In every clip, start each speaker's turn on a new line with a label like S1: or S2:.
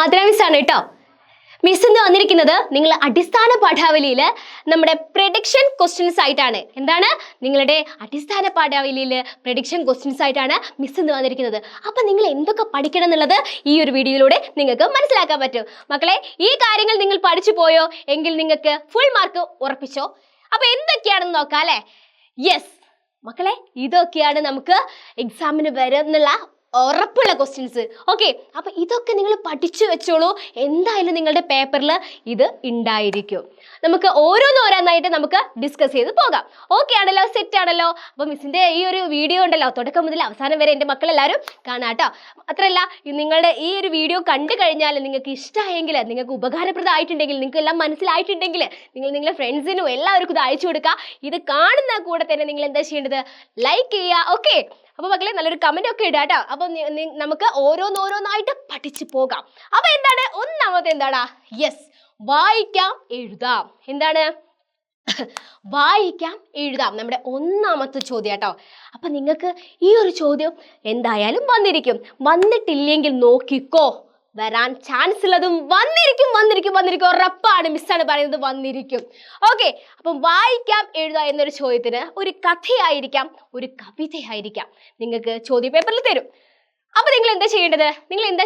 S1: ആദ്ര മിസ്സാണ് കേട്ടോ. മിസ് ഇന്ന് വന്നിരിക്കുന്നത് നിങ്ങൾ അടിസ്ഥാന പാഠാവലിയിൽ നമ്മുടെ പ്രഡിക്ഷൻ ക്വസ്റ്റ്യൻസ് ആയിട്ടാണ്. എന്താണ് നിങ്ങളുടെ അടിസ്ഥാന പാഠാവലിയിൽ പ്രഡിക്ഷൻ ക്വസ്റ്റ്യൻസ് ആയിട്ടാണ് മിസ് ഇന്ന് വന്നിരിക്കുന്നത്. അപ്പം നിങ്ങൾ എന്തൊക്കെ പഠിക്കണം എന്നുള്ളത് ഈ ഒരു വീഡിയോയിലൂടെ നിങ്ങൾക്ക് മനസ്സിലാക്കാൻ പറ്റും. മക്കളെ, ഈ കാര്യങ്ങൾ നിങ്ങൾ പഠിച്ചു പോയോ എങ്കിൽ നിങ്ങൾക്ക് ഫുൾ മാർക്ക് ഉറപ്പിച്ചോ. അപ്പം എന്തൊക്കെയാണെന്ന് നോക്കാം അല്ലേ? യെസ് മക്കളെ, ഇതൊക്കെയാണ് നമുക്ക് എക്സാമിന് വരുന്നുള്ള ഉറപ്പുള്ള ക്വസ്റ്റ്യൻസ്. ഓക്കെ, അപ്പൊ ഇതൊക്കെ നിങ്ങൾ പഠിച്ചു വെച്ചോളൂ. എന്തായാലും നിങ്ങളുടെ പേപ്പറിൽ ഇത് ഉണ്ടായിരിക്കും. നമുക്ക് ഓരോന്നായിട്ട് നമുക്ക് ഡിസ്കസ് ചെയ്ത് പോകാം. ഓക്കെ ആണല്ലോ? സെറ്റ് ആണല്ലോ? അപ്പൊ മിസ്സിന്റെ ഈ ഒരു വീഡിയോ ഉണ്ടല്ലോ, തുടക്കം മുതൽ അവസാനം വരെ എൻ്റെ മക്കളെല്ലാവരും കാണാട്ടോ. അത്രയല്ല, നിങ്ങളുടെ ഈ ഒരു വീഡിയോ കണ്ടു കഴിഞ്ഞാൽ നിങ്ങൾക്ക് ഇഷ്ടമായെങ്കിൽ, നിങ്ങൾക്ക് ഉപകാരപ്രദമായിട്ടുണ്ടെങ്കിൽ, നിങ്ങൾക്ക് എല്ലാം മനസ്സിലായിട്ടുണ്ടെങ്കിൽ നിങ്ങൾ നിങ്ങളുടെ ഫ്രണ്ട്സിനും എല്ലാവർക്കും ഇത് അയച്ചു കൊടുക്കുക. ഇത് കാണുന്ന കൂടെ തന്നെ നിങ്ങൾ എന്താ ചെയ്യേണ്ടത്? ലൈക്ക് ചെയ്യുക. ഓക്കെ, അപ്പൊ മക്കളെ നല്ലൊരു കമന്റ് ഒക്കെ ഇടാം കേട്ടോ. അപ്പൊ നമുക്ക് ഓരോന്നായിട്ട് പഠിച്ചു പോകാം. അപ്പൊ എന്താണ് ഒന്നാമത്തെ? എന്താടാ? യെസ്, വായിക്കാം എഴുതാം. എന്താണ്? വായിക്കാം എഴുതാം, നമ്മുടെ ഒന്നാമത്തെ ചോദ്യം കേട്ടോ. അപ്പൊ നിങ്ങൾക്ക് ഈ ഒരു ചോദ്യം എന്തായാലും വന്നിട്ടില്ലെങ്കിൽ നോക്കിക്കോ, വരാൻ ചാൻസ് ഉള്ളതും വന്നിരിക്കും. ഉറപ്പാണ്, മിസ്സാണ് പറയുന്നത്, വന്നിരിക്കും. ഓക്കെ, അപ്പം വായിക്കാം എഴുതാം എന്നൊരു ചോദ്യത്തിന് ഒരു കഥയായിരിക്കാം, ഒരു കവിതയായിരിക്കാം നിങ്ങൾക്ക് ചോദ്യ പേപ്പറിൽ തരും. അപ്പൊ നിങ്ങൾ എന്താ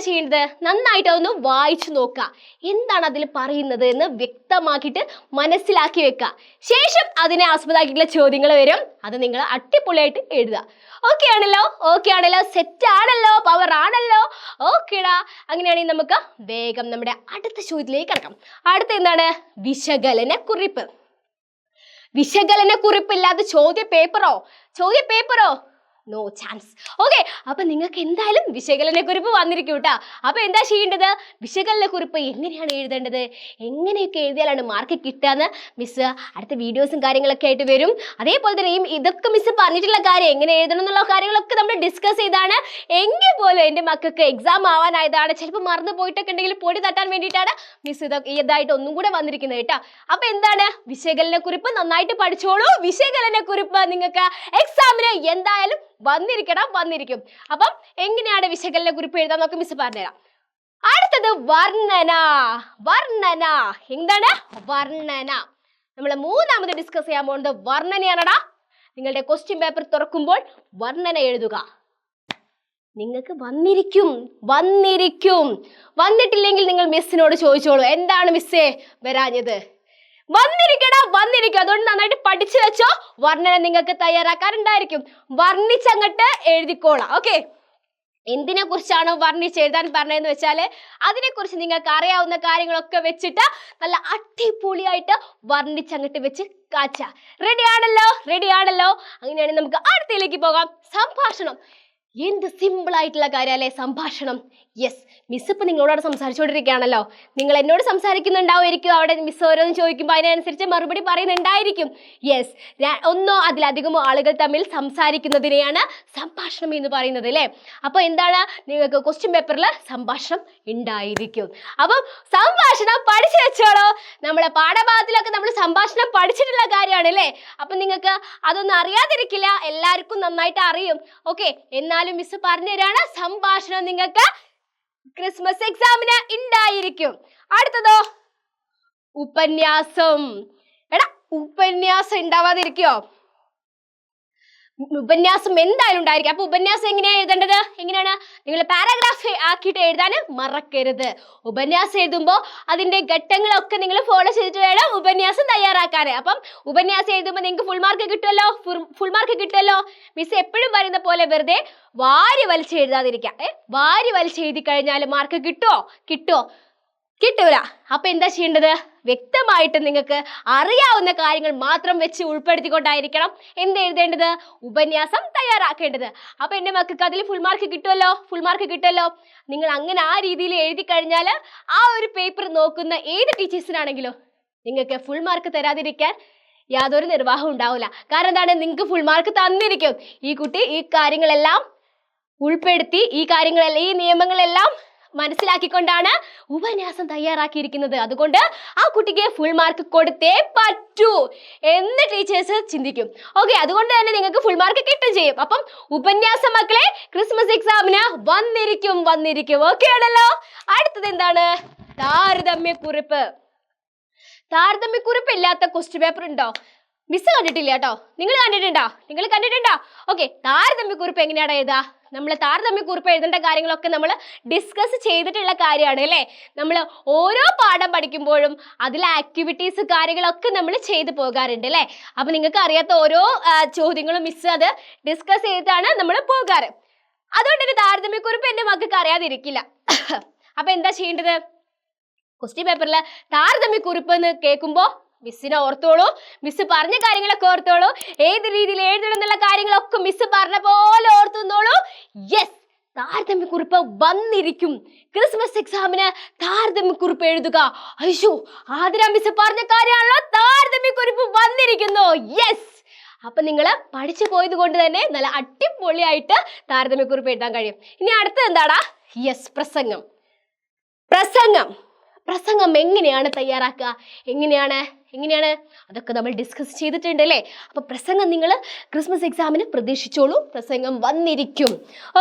S1: ചെയ്യേണ്ടത്? നന്നായിട്ട് അതൊന്ന് വായിച്ചു നോക്കുക. എന്താണ് അതിൽ പറയുന്നത് എന്ന് വ്യക്തമാക്കിയിട്ട് മനസ്സിലാക്കി വെക്കുക. ശേഷം അതിനെ ആസ്പദമാക്കിയിട്ടുള്ള ചോദ്യങ്ങൾ വരും, അത് നിങ്ങൾ അടിപൊളിയായിട്ട് എഴുതുക. ഓക്കെ ആണല്ലോ? സെറ്റ് ആണല്ലോ? പവർ ആണല്ലോ? ഓക്കേടാ. അങ്ങനെയാണെങ്കിൽ നമുക്ക് വേഗം നമ്മുടെ അടുത്ത ചോദ്യത്തിലേക്ക് കിടക്കാം. അടുത്ത എന്താണ്? വിശകലന കുറിപ്പ്. വിശകലന കുറിപ്പില്ലാത്ത ചോദ്യ പേപ്പറോ? No chance. ഓക്കെ, അപ്പൊ നിങ്ങൾക്ക് എന്തായാലും വിശകലന കുറിപ്പ് വന്നിരിക്കും കേട്ടോ. അപ്പൊ എന്താ ചെയ്യേണ്ടത്? വിശകലന കുറിപ്പ് എങ്ങനെയാണ് എഴുതേണ്ടത്, എങ്ങനെയൊക്കെ എഴുതിയാലാണ് മാർക്ക് കിട്ടാന്ന് മിസ് അടുത്ത വീഡിയോസും കാര്യങ്ങളൊക്കെ ആയിട്ട് വരും. അതേപോലെ തന്നെ ഇതൊക്കെ മിസ് പറഞ്ഞിട്ടുള്ള കാര്യം, എങ്ങനെ എഴുതണം എന്നുള്ള കാര്യങ്ങളൊക്കെ നമ്മൾ ഡിസ്കസ് ചെയ്താണ്. എങ്കിൽ പോലും എൻ്റെ മക്കൾക്ക് എക്സാം ആവാനായതാണ്, ചിലപ്പോൾ മറന്നു പോയിട്ടൊക്കെ ഉണ്ടെങ്കിൽ പൊടി തട്ടാൻ വേണ്ടിയിട്ടാണ് മിസ് ഇതായിട്ട് ഒന്നും കൂടെ വന്നിരിക്കുന്നത് കേട്ടോ. അപ്പൊ എന്താണ്? വിശകലന കുറിപ്പ് നന്നായിട്ട് പഠിച്ചോളൂ. വിശകലന കുറിപ്പ് നിങ്ങൾക്ക് എക്സാമിന് എന്തായാലും വന്നിരിക്കും. അപ്പം എങ്ങനെയാണ് വിശകലന കുറിപ്പ് എഴുതാൻ നോക്കി മിസ് പറഞ്ഞുതരാം. അടുത്തത് വർണ്ണന. എന്താണ് വർണ്ണന? നമ്മൾ മൂന്നാമത് ഡിസ്കസ് ചെയ്യാൻ പോകുന്നത് വർണ്ണനയാണടാ. നിങ്ങളുടെ ക്വസ്റ്റ്യൻ പേപ്പർ തുറക്കുമ്പോൾ വർണ്ണന എഴുതുക. നിങ്ങൾക്ക് വന്നിട്ടില്ലെങ്കിൽ നിങ്ങൾ മിസ്സിനോട് ചോദിച്ചോളൂ, എന്താണ് മിസ്സേ വരാഞ്ഞത്? വന്നിരിക്കും. അതുകൊണ്ട് നന്നായിട്ട് പഠിച്ചു വെച്ചോ. വർണ്ണന നിങ്ങൾക്ക് തയ്യാറാക്കാറുണ്ടായിരിക്കും. വർണ്ണിച്ചങ്ങട്ട് എഴുതിക്കോളാം. ഓക്കെ, എന്തിനെ കുറിച്ചാണോ വർണ്ണിച്ച് എഴുതാൻ പറഞ്ഞതെന്ന് വെച്ചാൽ അതിനെക്കുറിച്ച് നിങ്ങൾക്ക് അറിയാവുന്ന കാര്യങ്ങളൊക്കെ വെച്ചിട്ട് നല്ല അടിപൊളിയായിട്ട് വർണ്ണിച്ചങ്ങട്ട് വെച്ച് കാച്ച. റെഡി ആണല്ലോ? അങ്ങനെയാണെങ്കിൽ നമുക്ക് അടുത്തയിലേക്ക് പോകാം. സംഭാഷണം. എന്ത് സിമ്പിൾ ആയിട്ടുള്ള കാര്യം അല്ലേ സംഭാഷണം? യെസ്, മിസ് ഇപ്പം നിങ്ങളോട് സംസാരിച്ചുകൊണ്ടിരിക്കുകയാണല്ലോ. നിങ്ങൾ എന്നോട് സംസാരിക്കുന്നുണ്ടാവുമായിരിക്കും. അവിടെ മിസ് ഓരോന്ന് ചോദിക്കുമ്പോൾ അതിനനുസരിച്ച് മറുപടി പറയുന്നുണ്ടായിരിക്കും. യെസ്, ഒന്നോ അതിലധികമോ ആളുകൾ തമ്മിൽ സംസാരിക്കുന്നതിനെയാണ് സംഭാഷണം എന്ന് പറയുന്നത് അല്ലേ? അപ്പോൾ എന്താണ്? നിങ്ങൾക്ക് ക്വസ്റ്റ്യൻ പേപ്പറിൽ സംഭാഷണം ഉണ്ടായിരിക്കും. അപ്പം സംഭാഷണം പഠിച്ചു വെച്ചോളൂ. നമ്മളെ പാഠഭാഗത്തിലൊക്കെ നമ്മൾ സംഭാഷണം പഠിച്ചിട്ടുള്ള കാര്യമാണ് അല്ലേ? അപ്പം നിങ്ങൾക്ക് അതൊന്നും അറിയാതിരിക്കില്ല, എല്ലാവർക്കും നന്നായിട്ട് അറിയും. ഓക്കെ, എന്നാലും മിസ് പറഞ്ഞു തരാണ്, സംഭാഷണം നിങ്ങൾക്ക് ക്രിസ്മസ് എക്സാമിന് ഉണ്ടായിരിക്കും. അടുത്തതോ ഉപന്യാസം. ഉപന്യാസം ഉണ്ടാവാതിരിക്കോ? ഉപന്യാസം എന്തായാലും ഉണ്ടായിരിക്കും. അപ്പൊ ഉപന്യാസം എങ്ങനെയാണ് എഴുതേണ്ടത്? എങ്ങനെയാണ്? നിങ്ങൾ പാരാഗ്രാഫ് ആക്കിയിട്ട് എഴുതാൻ മറക്കരുത്. ഉപന്യാസം എഴുതുമ്പോൾ അതിന്റെ ഘട്ടങ്ങളൊക്കെ നിങ്ങൾ ഫോളോ ചെയ്തിട്ട് വേണം ഉപന്യാസം തയ്യാറാക്കാൻ. അപ്പം ഉപന്യാസം എഴുതുമ്പോൾ നിങ്ങൾക്ക് ഫുൾ മാർക്ക് കിട്ടുമല്ലോ. മിസ് എപ്പോഴും പറയുന്ന പോലെ വെറുതെ വാരി വലിച്ച് എഴുതാതിരിക്കാം. വാരി വലിച്ച് എഴുതി കഴിഞ്ഞാൽ മാർക്ക് കിട്ടൂല. അപ്പൊ എന്താ ചെയ്യേണ്ടത്? വ്യക്തമായിട്ട് നിങ്ങൾക്ക് അറിയാവുന്ന കാര്യങ്ങൾ മാത്രം വെച്ച് ഉൾപ്പെടുത്തിക്കൊണ്ടായിരിക്കണം എന്ത് എഴുതേണ്ടത്? ഉപന്യാസം തയ്യാറാക്കേണ്ടത്. അപ്പൊ എൻ്റെ മക്കൾക്ക് അതിൽ ഫുൾ മാർക്ക് കിട്ടുമല്ലോ. നിങ്ങൾ അങ്ങനെ ആ രീതിയിൽ എഴുതി കഴിഞ്ഞാൽ ആ ഒരു പേപ്പർ നോക്കുന്ന ഏത് ടീച്ചേഴ്സിനാണെങ്കിലും നിങ്ങൾക്ക് ഫുൾ മാർക്ക് തരാതിരിക്കാൻ യാതൊരു നിർവാഹവും ഉണ്ടാവില്ല. കാരണം എന്താണ്? നിങ്ങൾക്ക് ഫുൾ മാർക്ക് തന്നിരിക്കും. ഈ കുട്ടി ഈ കാര്യങ്ങളെല്ലാം ഉൾപ്പെടുത്തി, ഈ നിയമങ്ങളെല്ലാം മനസ്സിലാക്കിക്കൊണ്ടാണ് ഉപന്യാസം തയ്യാറാക്കിയിരിക്കുന്നത്. അതുകൊണ്ട് ആ കുട്ടിക്ക് ഫുൾ മാർക്ക് കൊടുത്തേ പറ്റൂ എന്ന് ടീച്ചേഴ്സ് ചിന്തിക്കും. ഓക്കെ, അതുകൊണ്ട് തന്നെ നിങ്ങൾക്ക് ഫുൾ മാർക്ക് കിട്ടും ചെയ്യും. അപ്പം ഉപന്യാസം മക്കളെ ക്രിസ്മസ് എക്സാമിന് വന്നിരിക്കും. ഓക്കെ ആണല്ലോ. അടുത്തത് എന്താണ്? താരതമ്യക്കുറിപ്പ്. താരതമ്യക്കുറിപ്പ് ഇല്ലാത്ത ക്വസ്റ്റ്യൻ പേപ്പർ ഉണ്ടോ? മിസ് കണ്ടിട്ടില്ല കേട്ടോ. നിങ്ങൾ കണ്ടിട്ടുണ്ടോ? ഓക്കെ, താരതമ്യക്കുറിപ്പ് എങ്ങനെയാണ് എഴുതുക? നമ്മൾ താരതമ്യക്കുറിപ്പ് എഴുതേണ്ട കാര്യങ്ങളൊക്കെ നമ്മൾ ഡിസ്കസ് ചെയ്തിട്ടുള്ള കാര്യമാണ് അല്ലേ. നമ്മൾ ഓരോ പാഠം പഠിക്കുമ്പോഴും അതിലെ ആക്ടിവിറ്റീസ് കാര്യങ്ങളൊക്കെ നമ്മൾ ചെയ്തു പോകാറുണ്ട് അല്ലേ. അപ്പൊ നിങ്ങൾക്ക് അറിയാത്ത ഓരോ ചോദ്യങ്ങളും മിസ് അത് ഡിസ്കസ് ചെയ്തിട്ടാണ് നമ്മൾ പോകാറ്. അതുകൊണ്ട് തന്നെ താരതമ്യക്കുറിപ്പ് എൻ്റെ മക്കൾക്ക് അറിയാതിരിക്കില്ല. അപ്പൊ എന്താ ചെയ്യേണ്ടത്? ക്വസ്റ്റ്യൻ പേപ്പറിൽ താരതമ്യക്കുറിപ്പ് എന്ന് കേൾക്കുമ്പോൾ മിസ്സിനെ ഓർത്തോളൂ, മിസ് പറഞ്ഞ കാര്യങ്ങളൊക്കെ ഓർത്തോളൂ, ഏത് രീതിയിൽ എഴുതണം എന്നുള്ള കാര്യങ്ങളൊക്കെ മിസ് പറഞ്ഞ പോലെ ഓർത്തുന്നോളൂ. യെസ്, താരതമ്യക്കുറിപ്പ് വന്നിരിക്കും. ക്രിസ്മസ് എക്സാമിന് താരതമ്യക്കുറിപ്പ് എഴുതുക. അയ്യോ, ആതിര മിസ് പറഞ്ഞ കാര്യമാണല്ലോ, താരതമ്യക്കുറിപ്പ് വന്നിരിക്കുന്നു. യെസ്, അപ്പൊ നിങ്ങൾ പഠിച്ചു പോയത് കൊണ്ട് തന്നെ നല്ല അടിപൊളിയായിട്ട് താരതമ്യക്കുറിപ്പ് എഴുതാൻ കഴിയും. ഇനി അടുത്തത് എന്താടാ? യെസ്, പ്രസംഗം എങ്ങനെയാണ് തയ്യാറാക്കുക? എങ്ങനെയാണ് അതൊക്കെ നമ്മൾ ഡിസ്കസ് ചെയ്തിട്ടുണ്ട് അല്ലേ. അപ്പൊ പ്രസംഗം നിങ്ങൾ ക്രിസ്മസ് എക്സാമിന് പ്രതീക്ഷിച്ചോളൂ. പ്രസംഗം വന്നിരിക്കും.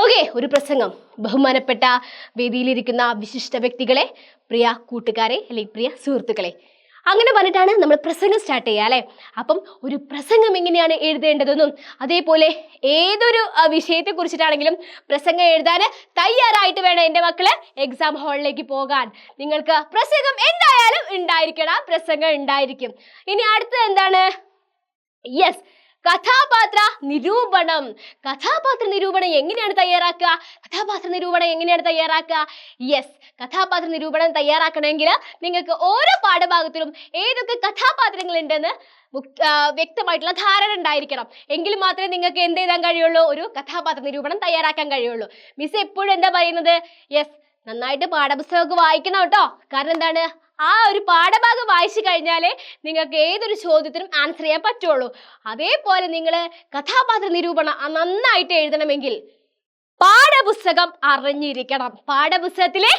S1: ഓക്കെ, ഒരു പ്രസംഗം ബഹുമാനപ്പെട്ട വേദിയിലിരിക്കുന്ന വിശിഷ്ട വ്യക്തികളെ, പ്രിയ കൂട്ടുകാരെ അല്ലെങ്കിൽ പ്രിയ സുഹൃത്തുക്കളെ, അങ്ങനെ പറഞ്ഞിട്ടാണ് നമ്മൾ പ്രസംഗം സ്റ്റാർട്ട് ചെയ്യുക അല്ലേ. അപ്പം ഒരു പ്രസംഗം എങ്ങനെയാണ് എഴുതേണ്ടതെന്നും അതേപോലെ ഏതൊരു വിഷയത്തെ കുറിച്ചിട്ടാണെങ്കിലും പ്രസംഗം എഴുതാൻ തയ്യാറായിട്ട് വേണം എൻ്റെ മക്കള് എക്സാം ഹാളിലേക്ക് പോകാൻ. നിങ്ങൾക്ക് പ്രസംഗം എന്തായാലും ഉണ്ടായിരിക്കണം, പ്രസംഗം ഉണ്ടായിരിക്കും. ഇനി അടുത്തത് എന്താണ്? യെസ്, കഥാപാത്ര നിരൂപണം എങ്ങനെയാണ് തയ്യാറാക്കുക? യെസ്, കഥാപാത്ര നിരൂപണം തയ്യാറാക്കണമെങ്കിൽ നിങ്ങൾക്ക് ഓരോ പാഠഭാഗത്തിലും ഏതൊക്കെ കഥാപാത്രങ്ങൾ ഉണ്ടെന്ന് വ്യക്തമായിട്ടുള്ള ധാരണ ഉണ്ടായിരിക്കണം. എങ്കിൽ മാത്രമേ നിങ്ങൾക്ക് എന്ത് ചെയ്താൻ കഴിയുള്ളൂ? ഒരു കഥാപാത്ര നിരൂപണം തയ്യാറാക്കാൻ കഴിയുള്ളൂ. മിസ് എപ്പോഴും എന്താ പറയുന്നത്? യെസ്, നന്നായിട്ട് പാഠപുസ്തകമൊക്കെ വായിക്കണം കേട്ടോ. കാരണം എന്താണ്? ആ ഒരു പാഠഭാഗം വായിച്ചു കഴിഞ്ഞാലേ നിങ്ങൾക്ക് ഏതൊരു ചോദ്യത്തിനും ആൻസർ ചെയ്യാൻ പറ്റുള്ളൂ. അതേപോലെ നിങ്ങൾ കഥാപാത്ര നിരൂപണം നന്നായിട്ട് എഴുതണമെങ്കിൽ പാഠപുസ്തകം അറിഞ്ഞിരിക്കണം. പാഠപുസ്തകത്തിലെ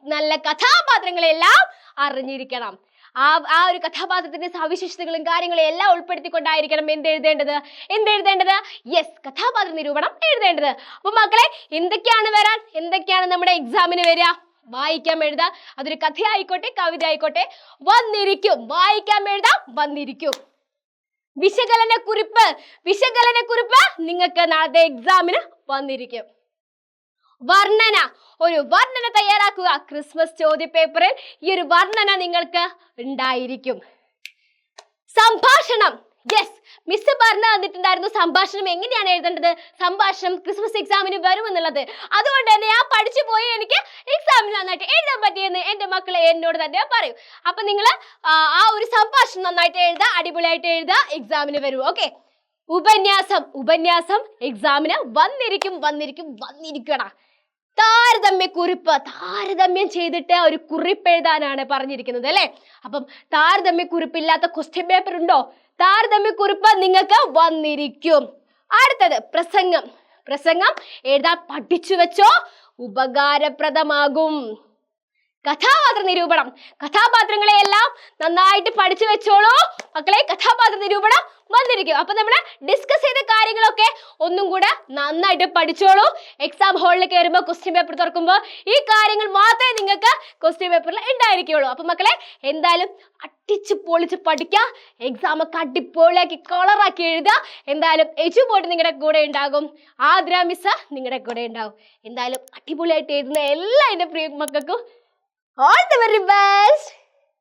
S1: നല്ല കഥാപാത്രങ്ങളെല്ലാം അറിഞ്ഞിരിക്കണം. ആ ഒരു കഥാപാത്രത്തിന്റെ സവിശേഷതകളും കാര്യങ്ങളും എല്ലാം ഉൾപ്പെടുത്തിക്കൊണ്ടായിരിക്കണം എന്തെഴുതേണ്ടത്? യെസ്, കഥാപാത്ര നിരൂപണം എഴുതേണ്ടത്. അപ്പൊ മക്കളെ, എന്തൊക്കെയാണ് നമ്മുടെ എക്സാമിന് വരിക? വായിക്കാം, എഴുതാം. അതൊരു കഥയായിക്കോട്ടെ, കവിത ആയിക്കോട്ടെ, വന്നിരിക്കും. വായിക്കാം, എഴുതാം, വന്നിരിക്കും. വിശകലനക്കുറിപ്പ് നിങ്ങൾക്ക് നാളത്തെ എക്സാമിന് വന്നിരിക്കും. ഒരു വർണ്ണന തയ്യാറാക്കുക. ക്രിസ്മസ് ചോദ്യപേപ്പറിൽ ഈ ഒരു വർണ്ണന നിങ്ങൾക്ക് ഉണ്ടായിരിക്കും. സംഭാഷണം. യെസ്, മിസ് പറഞ്ഞു തന്നിട്ടുണ്ടായിരുന്നു സംഭാഷണം എങ്ങനെയാണ് എഴുതേണ്ടത്. സംഭാഷണം ക്രിസ്മസ് എക്സാമിന് വരുമെന്നുള്ളത്. അതുകൊണ്ട് തന്നെ ഞാൻ പഠിച്ചു പോയി, എനിക്ക് എക്സാമിന് നന്നായിട്ട് എഴുതാൻ പറ്റിയെന്ന് എൻ്റെ മക്കളെ എന്നോട് തന്നെ പറയും. അപ്പൊ നിങ്ങൾ ആ ഒരു സംഭാഷണം നന്നായിട്ട് എഴുതുക, അടിപൊളിയായിട്ട് എഴുതുക, എക്സാമിന് വരൂ. ഓക്കെ, ഉപന്യാസം എക്സാമിന് വന്നിരിക്കടാ. താരതമ്യം ചെയ്തിട്ട് ഒരു കുറിപ്പ് എഴുതാനാണ് പറഞ്ഞിരിക്കുന്നത് അല്ലെ. അപ്പം താരതമ്യക്കുറിപ്പില്ലാത്ത ക്വസ്റ്റ്യൻ പേപ്പർ ഉണ്ടോ? താരതമ്യക്കുറിപ്പ് നിങ്ങൾക്ക് വന്നിരിക്കും. അടുത്തത് പ്രസംഗം എഴുതാൻ പഠിച്ചു വെച്ചോ, ഉപകാരപ്രദമാകും. കഥാപാത്ര നിരൂപണം, കഥാപാത്രങ്ങളെ എല്ലാം നന്നായിട്ട് പഠിച്ചു വെച്ചോളൂ മക്കളെ. കഥാപാത്ര നിരൂപണം വന്നിരിക്കും. അപ്പൊ നമ്മൾ ഡിസ്കസ് ചെയ്ത കാര്യങ്ങളൊക്കെ ഒന്നും കൂടെ നന്നായിട്ട് പഠിച്ചോളൂ. എക്സാം ഹാളിൽ കയറുമ്പോൾ ക്വസ്റ്റ്യൻ പേപ്പർ തുറക്കുമ്പോൾ ഈ കാര്യങ്ങൾ മാത്രമേ നിങ്ങൾക്ക് ക്വസ്റ്റ്യൻ പേപ്പറിൽ ഉണ്ടായിരിക്കുള്ളൂ. അപ്പൊ മക്കളെ, എന്തായാലും അടിച്ച് പൊളിച്ച് പഠിക്കുക. എക്സാം ഒക്കെ അടിപൊളിയാക്കി കളറാക്കി എഴുതുക. എന്തായാലും എജുബോർഡ് നിങ്ങളുടെ കൂടെ ഉണ്ടാകും, ആതിര മിസ് നിങ്ങളുടെ കൂടെ ഉണ്ടാകും. എന്തായാലും അടിപൊളിയായിട്ട് എഴുതുന്ന എല്ലാ എൻ്റെ പ്രിയ മക്കൾക്കും all the very best.